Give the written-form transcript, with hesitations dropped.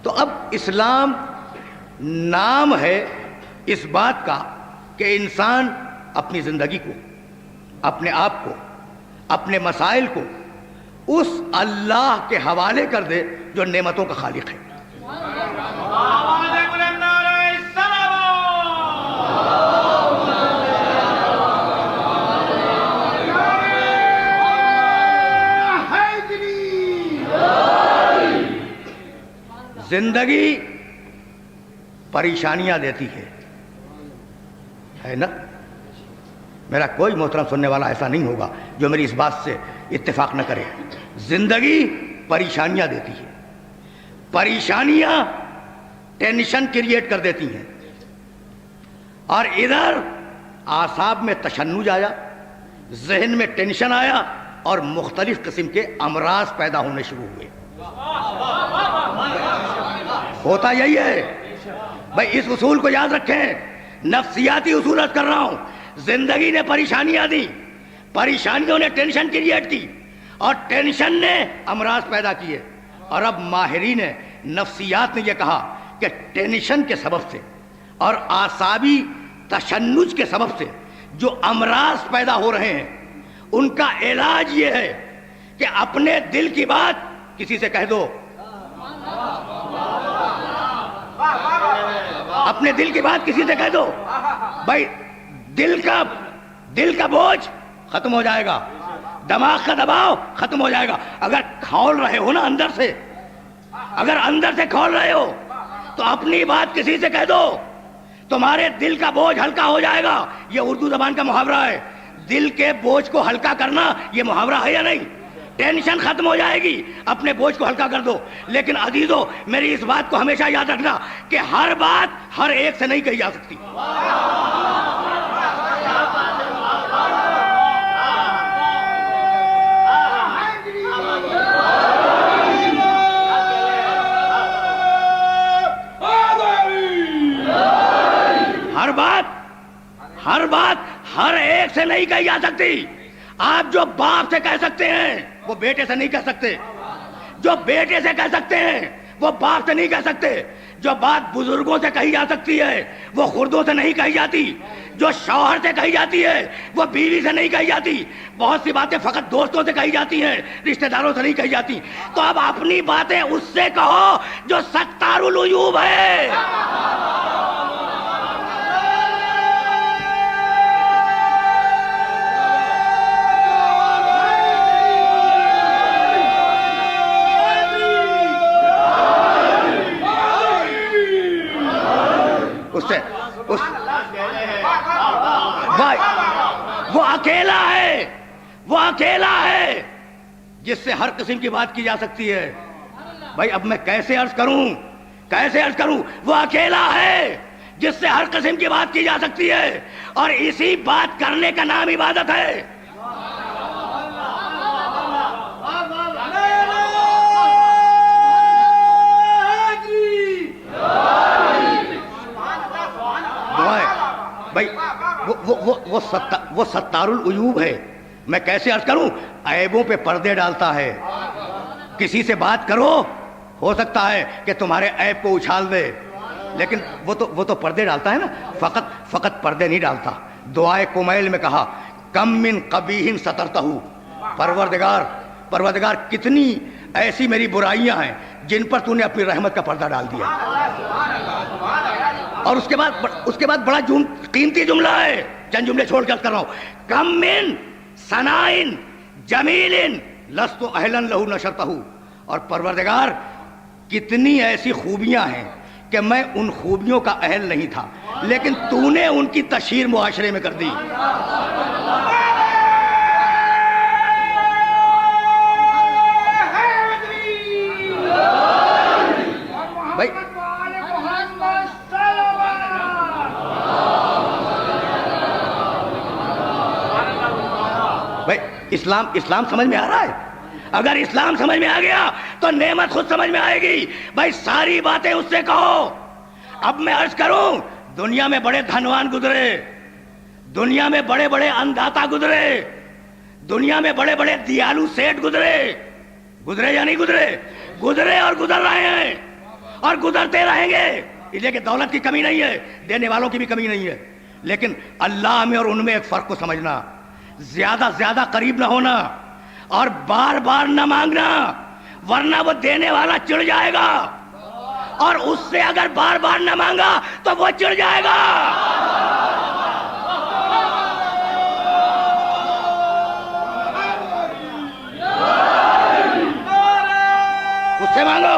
तो अब इस्लाम नाम है इस बात का कि इंसान अपनी ज़िंदगी को, अपने आप को, अपने मसाइल को उस अल्लाह के हवाले कर दे जो नेमतों का खालिक है। जिंदगी परेशानियां देती है ना। मेरा कोई मोहतरम सुनने वाला ऐसा नहीं होगा जो मेरी इस बात से इत्तेफाक न करे। जिंदगी परेशानियां देती है, परेशानियां टेंशन क्रिएट कर देती हैं, और इधर आसाब में तशन्नुज आया, जहन में टेंशन आया और मुख्तलिफ किस्म के अमराज पैदा होने शुरू हुए। होता यही है भाई, इस उसूल को याद रखें। नफ्सियाती उसूल अर्ज कर रहा हूं। जिंदगी ने परेशानियां दी, परेशानियों ने टेंशन क्रिएट की और टेंशन ने अमराज पैदा किए। और अब माहिरीन नफ्सियात ने यह कहा कि टेंशन के सबब से और आसाबी तशन्नुज के सबब से जो अमराज पैदा हो रहे हैं उनका इलाज ये है कि अपने दिल की बात किसी से कह दो। अपने दिल की बात किसी से कह दो भाई, दिल का बोझ खत्म हो जाएगा, दिमाग का दबाव खत्म हो जाएगा। अगर खौल रहे हो ना अंदर से, अगर अंदर से खौल रहे हो तो अपनी बात किसी से कह दो, तुम्हारे दिल का बोझ हल्का हो जाएगा। ये उर्दू जबान का मुहावरा है। दिल के बोझ को हल्का करना ये मुहावरा है या नहीं? टेंशन खत्म हो जाएगी, अपने बोझ को हल्का कर दो। लेकिन अजीजों, मेरी इस बात को हमेशा याद रखना कि हर बात हर एक से नहीं कही जा सकती। हर बात हर एक से नहीं कही जा सकती। आप जो बाप से कह सकते हैं वो बेटे से नहीं कह सकते, जो बेटे से कह सकते हैं वो बाप से नहीं कह सकते। जो बात बुजुर्गों से कही जा सकती है वो खुर्दों से नहीं कही जाती, जो शौहर से कही जाती है वो बीवी से नहीं कही जाती। बहुत सी बातें फकत दोस्तों से कही जाती हैं, रिश्तेदारों से नहीं कही जाती। तो अब अपनी बातें उससे कहो जो सत्तारुल उयूब है। उससे भाई वो अकेला है जिससे हर किस्म की बात की जा सकती है। भाई अब मैं कैसे अर्ज करूं? वो अकेला है जिससे हर किस्म की बात की जा सकती है, और इसी बात करने का नाम इबादत है। भाई वो सत्तारुल उयूब है। मैं कैसे अर्ज करूं? ऐबों पे पर्दे डालता है। किसी से बात करो, हो सकता है कि तुम्हारे ऐब को उछाल दे, लेकिन वो तो पर्दे डालता है ना, फकत पर्दे नहीं डालता। दुआए कुमैल में कहा, कम मिन कबीहिन सतरतहू, परवरदिगार कितनी ऐसी मेरी बुराइयां हैं जिन पर तूने अपनी रहमत का पर्दा डाल दिया। और उसके बाद बड़ा कीमती जुमला है, चंद जुमले छोड़ कर रहा हूं। कम मिन सनाइन जमीलिन लस्तु अहलन लहू नशरतहू, और परवरदिगार कितनी ऐसी खूबियां हैं कि मैं उन खूबियों का अहल नहीं था, लेकिन तूने उनकी तशहीर मुआशरे में कर दी। भाई इस्लाम समझ में आ रहा है? अगर इस्लाम समझ में आ गया तो नेमत खुद समझ में आएगी। भाई सारी बातें उससे कहो। अब मैं अर्ज करूं, दुनिया में बड़े धनवान गुजरे, दुनिया में बड़े बड़े अन्नदाता गुजरे, दुनिया में बड़े बड़े दयालु सेठ गुजरे या नहीं गुजरे? गुजरे और गुजर रहे हैं। और गुजरते रहेंगे। इसलिए कि दौलत की कमी नहीं है, देने वालों की भी कमी नहीं है, लेकिन अल्लाह में और उनमें एक फर्क को समझना। ज्यादा ज्यादा करीब ना होना और बार बार ना मांगना, वरना वो देने वाला चिढ़ जाएगा, और उससे अगर बार बार ना मांगा तो वो चिढ़ जाएगा। उससे मांगो,